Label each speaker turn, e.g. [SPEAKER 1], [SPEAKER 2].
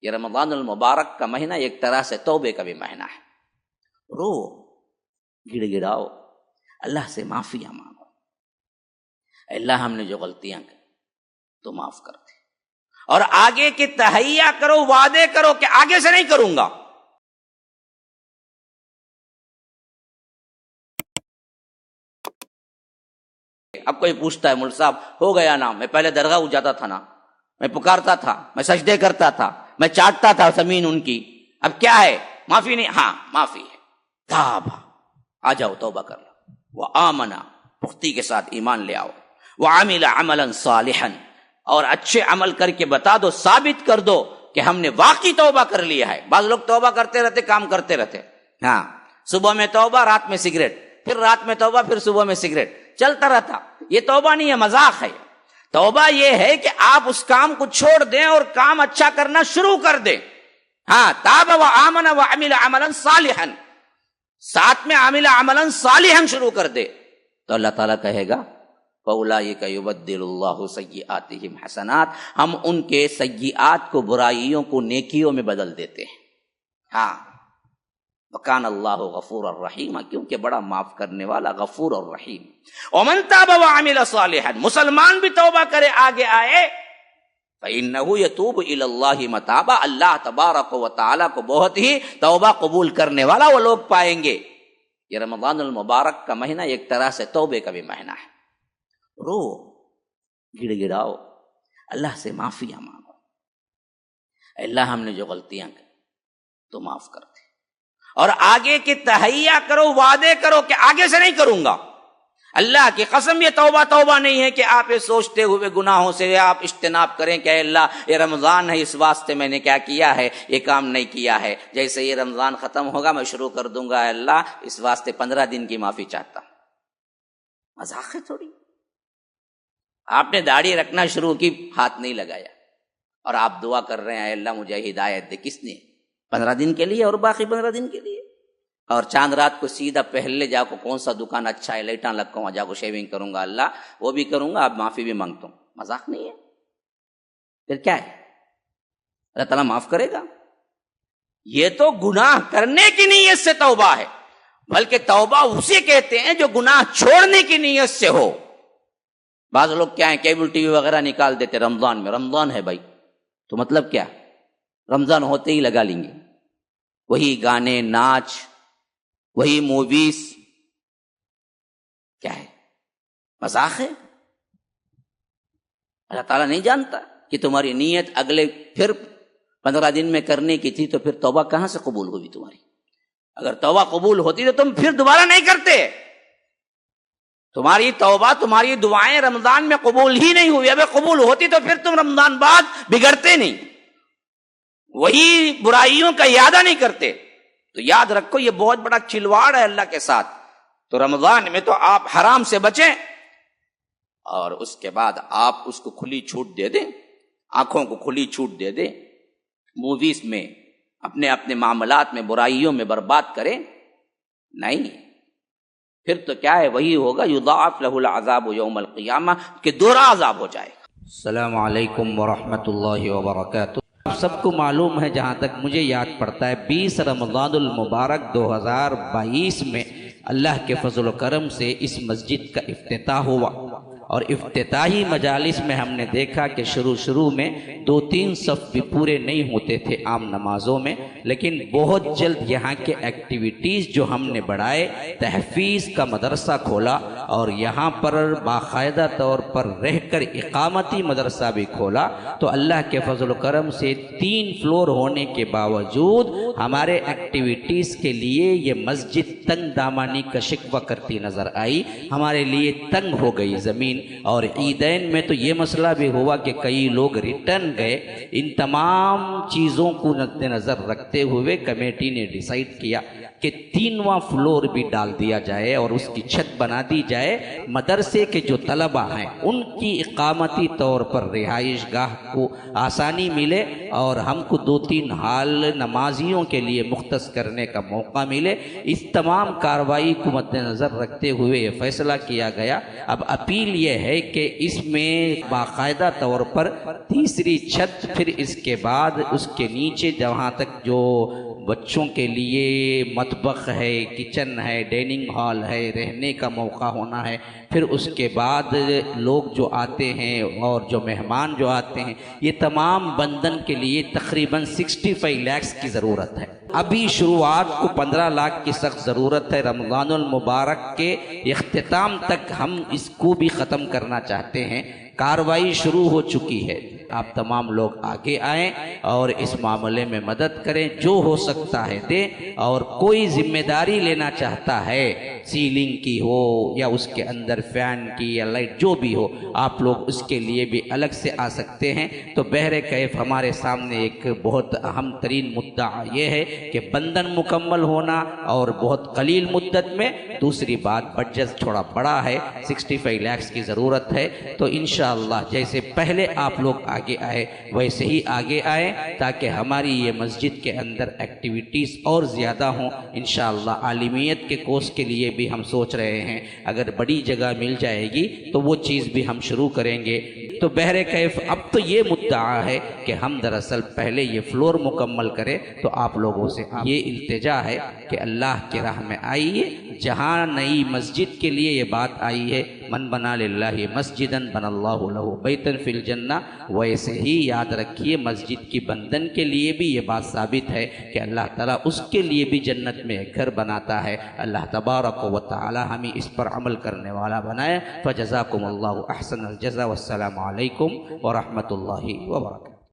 [SPEAKER 1] یہ رمضان المبارک کا مہینہ ایک طرح سے توبے کا بھی مہینہ ہے. رو، گڑ گڑاؤ، اللہ سے معافیاں مانگو. اللہ ہم نے جو غلطیاں کی تو معاف کر دے، اور آگے کی تہیہ کرو، وعدے کرو کہ آگے سے نہیں کروں گا. اب کوئی پوچھتا ہے مول صاحب ہو گیا نا، میں پہلے درگاہ جاتا تھا نا، میں پکارتا تھا، میں سجدے کرتا تھا، میں چاٹتا تھا زمین ان کی، اب کیا ہے؟ معافی نہیں؟ ہاں معافی ہے. تابا، آ جاؤ توبہ کر لو. وآمنا، پختی کے ساتھ ایمان لے آؤ. وعمل عملا صالحا، اور اچھے عمل کر کے بتا دو، ثابت کر دو کہ ہم نے واقعی توبہ کر لیا ہے. بعض لوگ توبہ کرتے رہتے، کام کرتے رہتے. ہاں، صبح میں توبہ، رات میں سگریٹ، پھر رات میں توبہ، پھر صبح میں سگریٹ، چلتا رہتا. یہ توبہ نہیں ہے، مذاق ہے. توبہ یہ ہے کہ آپ اس کام کو چھوڑ دیں اور کام اچھا کرنا شروع کر دیں. ہاں، تاب وآمن وعمل عملا صالحا، ساتھ میں عمل عملا صالحا شروع کر دے تو اللہ تعالیٰ کہے گا فَأُولَٰئِكَ يُبَدِّلُ اللَّهُ سَيِّئَاتِهِمْ حَسَنَاتٍ، ہم ان کے سیئات کو، برائیوں کو نیکیوں میں بدل دیتے ہیں. ہاں، وَكَانَ اللَّهُ غَفُورًا رَحِيمًا، کیونکہ بڑا معاف کرنے والا غفور اور رحیم. وَمَن تَابَ وَعَمِلَ صَالِحًا، مسلمان بھی توبہ کرے، آگے آئے، فَإِنَّهُ يَتُوبُ إِلَى اللَّهِ مَتَابًا، اللہ تبارک و تعالیٰ کو بہت ہی توبہ قبول کرنے والا وہ لوگ پائیں گے. یہ رمضان المبارک کا مہینہ ایک طرح سے توبے کا بھی مہینہ ہے. رو، گڑ گڑاؤ، اللہ سے معافیاں مانگو. اللہ ہم نے جو غلطیاں کی تو معاف کر دے، اور آگے کی تہیہ کرو، وعدے کرو کہ آگے سے نہیں کروں گا. اللہ کی قسم یہ توبہ نہیں ہے کہ آپ یہ سوچتے ہوئے گناہوں سے آپ اجتناب کریں کہ اے اللہ یہ رمضان ہے، اس واسطے میں نے کیا کیا ہے، یہ کام نہیں کیا ہے، جیسے یہ رمضان ختم ہوگا میں شروع کر دوں گا، اے اللہ اس واسطے 15 دن کی معافی چاہتا ہوں. مذاق ہے تھوڑی. آپ نے داڑھی رکھنا شروع کی، ہاتھ نہیں لگایا، اور آپ دعا کر رہے ہیں اے اللہ مجھے ہدایت دے. کس نے؟ 15 دن کے لیے اور باقی 15 دن کے لیے. اور چاند رات کو سیدھا پہلے جا کو کون سا دکان اچھا ہے، لائٹاں لگاؤں وہاں جا کو شیونگ کروں گا، اللہ وہ بھی کروں گا، اب معافی بھی مانگتا ہوں. مذاق نہیں ہے. پھر کیا ہے؟ اللہ تعالیٰ معاف کرے گا؟ یہ تو گناہ کرنے کی نیت سے توبہ ہے، بلکہ توبہ اسے کہتے ہیں جو گناہ چھوڑنے کی نیت سے ہو. بعض لوگ کیا ہیں، کیبل ٹی وی وغیرہ نکال دیتے رمضان میں. رمضان ہے بھائی تو مطلب کیا؟ رمضان ہوتے ہی لگا لیں گے وہی گانے، ناچ، وہی موویز. کیا ہے؟ مذاق ہے. اللہ تعالیٰ نہیں جانتا کہ تمہاری نیت اگلے پھر 15 دن میں کرنے کی تھی، تو پھر توبہ کہاں سے قبول ہوئی تمہاری؟ اگر توبہ قبول ہوتی تو تم پھر دوبارہ نہیں کرتے. تمہاری توبہ، تمہاری دعائیں رمضان میں قبول ہی نہیں ہوئی. اگر قبول ہوتی تو پھر تم رمضان بعد بگڑتے نہیں، وہی برائیوں کا ارادہ نہیں کرتے. تو یاد رکھو یہ بہت بڑا کھلواڑ ہے اللہ کے ساتھ. تو رمضان میں تو آپ حرام سے بچیں، اور اس کے بعد آپ اس کو کھلی چھوٹ دے دیں، آنکھوں کو کھلی چھوٹ دے دیں، موویز میں اپنے معاملات میں برائیوں میں برباد کریں. نہیں، پھر تو کیا ہے، وہی ہوگا یضاعف لہ العذاب یوم القیامہ، کہ دوہرا عذاب ہو جائے گا. السلام علیکم ورحمۃ اللہ وبرکاتہ. آپ سب کو معلوم ہے، جہاں تک مجھے یاد پڑتا ہے، 20 رمضان المبارک 2022 میں اللہ کے فضل و کرم سے اس مسجد کا افتتاح ہوا، اور افتتاحی مجالس میں ہم نے دیکھا کہ شروع میں 2-3 صف بھی پورے نہیں ہوتے تھے عام نمازوں میں، لیکن بہت جلد یہاں کے ایکٹیویٹیز جو ہم نے بڑھائے، تحفیظ کا مدرسہ کھولا، اور یہاں پر باقاعدہ طور پر رہ کر اقامتی مدرسہ بھی کھولا. تو اللہ کے فضل و کرم سے 3 فلور ہونے کے باوجود ہمارے ایکٹیویٹیز کے لیے یہ مسجد تنگ دامانی کا شکوہ کرتی نظر آئی. ہمارے لیے تنگ ہو گئی زمین. اور عیدین میں تو یہ مسئلہ بھی ہوا کہ کئی لوگ ریٹرن گئے. ان تمام چیزوں کو مد نظر رکھتے ہوئے کمیٹی نے ڈیسائیڈ کیا کہ 3واں فلور بھی ڈال دیا جائے اور اس کی چھت بنا دی جائے. مدرسے کے جو طلبہ ہیں ان کی اقامتی طور پر رہائش گاہ کو آسانی ملے، اور ہم کو 2-3 ہال نمازیوں کے لیے مختص کرنے کا موقع ملے. اس تمام کارروائی کو مد نظر رکھتے ہوئے یہ فیصلہ کیا گیا. اب اپیل یہ
[SPEAKER 2] یہ ہے کہ اس میں باقاعدہ طور پر تیسری چھت، پھر اس کے بعد اس کے نیچے جہاں تک جو بچوں کے لیے مطبخ ہے، کچن ہے، ڈائننگ ہال ہے، رہنے کا موقع ہونا ہے، پھر اس کے بعد لوگ جو آتے ہیں اور جو مہمان جو آتے ہیں، یہ تمام بندن کے لیے تقریباً 65 لاکھ کی ضرورت ہے۔ ابھی شروعات کو 15 لاکھ کی سخت ضرورت ہے۔ رمضان المبارک کے اختتام تک ہم اس کو بھی ختم کرنا چاہتے ہیں۔ کارروائی شروع ہو چکی ہے، آپ تمام لوگ آگے آئیں اور اس معاملے میں مدد کریں، جو ہو سکتا ہے دیں، اور کوئی ذمہ داری لینا چاہتا ہے سیلنگ کی ہو یا اس کے اندر فین کی یا لائٹ جو بھی ہو، آپ لوگ اس کے لیے بھی الگ سے آ سکتے ہیں۔ تو بہر کیف ہمارے سامنے ایک بہت اہم ترین مدعا یہ ہے کہ بندن مکمل ہونا اور بہت قلیل مدت میں، دوسری بات بجٹ تھوڑا بڑا ہے، 65 لاکھ کی ضرورت ہے۔ تو انشاءاللہ جیسے پہلے آپ لوگ آگے آئے ویسے ہی آگے آئیں، تاکہ ہماری یہ مسجد کے اندر ایکٹیویٹیز اور زیادہ ہوں۔ انشاءاللہ عالمیت کے کورس کے لیے بھی ہم سوچ رہے ہیں، اگر بڑی جگہ مل جائے گی تو وہ چیز بھی ہم شروع کریں گے۔ تو بہر کیف اب تو یہ مدعا ہے کہ ہم دراصل پہلے یہ فلور مکمل کریں۔ تو آپ لوگوں سے یہ التجا ہے کہ اللہ کی راہ میں آئیے، جہاں نئی مسجد کے لیے یہ بات آئی ہے، من بنا للہ مسجدن بن اللہ لہ بیتن فی الجنہ، ویسے ہی یاد رکھیے مسجد کی بندن کے لیے بھی یہ بات ثابت ہے کہ اللہ تعالیٰ اس کے لیے بھی جنت میں ایک گھر بناتا ہے۔ اللہ تبارک و تعالی ہمیں اس پر عمل کرنے والا بنائے۔ فجزاکم اللہ احسن الجزا، والسلام علیکم ورحمۃ اللہ وبرکاتہ۔